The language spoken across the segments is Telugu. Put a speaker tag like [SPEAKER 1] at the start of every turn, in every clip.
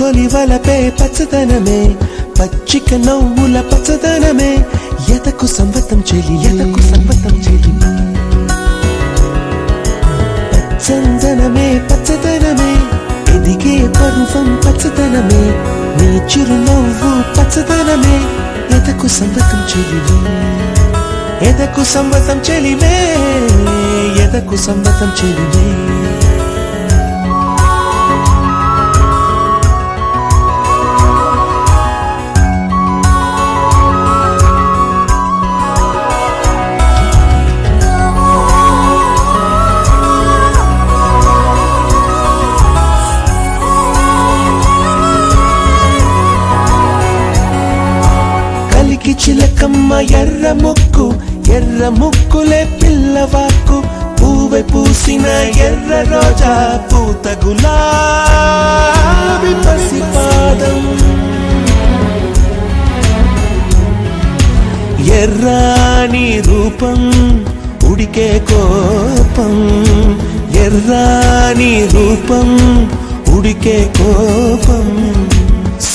[SPEAKER 1] తొలి వలపే పచ్చదనమే పచ్చిక నవ్వుల పచ్చదనమే ఎదకు సంవతం చెలి పచ్చందనమే పచ్చదనమే ఎదిగే పర్వం పచ్చదనమే నీ చిరునవ్వు పచ్చదనమే ఎదకు సంవతం చెలివే ఎదకు సంవతం చెలివే ఎదకు సంవతం చెలివే చిలకమ్మ ఎర్ర ముక్కులే పిల్లవాకు పూవె పూసిన ఎర్ర రోజా పూత గులాబీ పసిపాదం ఎర్రాని రూపం ఉడికే కోపం ఎర్రాని రూపం ఉడికే కోపం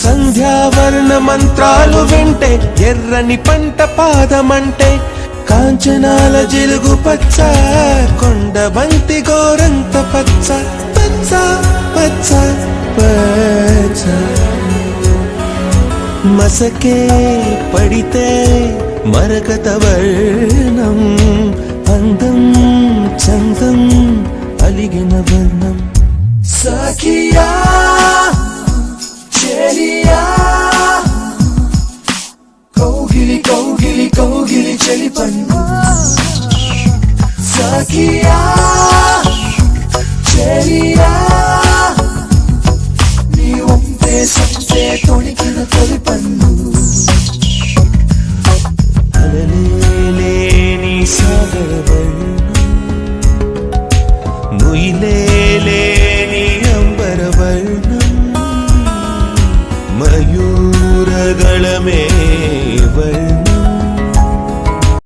[SPEAKER 1] సంధ్యావర్ణ మంత్రాలు వింటే ఎర్రని పంట పాదమంటే కాంచనాల జిలుగు పచ్చ కొండ బంతి గోరంత పచ్చ పచ్చ పచ్చ పచ్చ మసకే పడితే మరకత వర్ణం అందం చందం అలిగిన వర్ణం సఖియా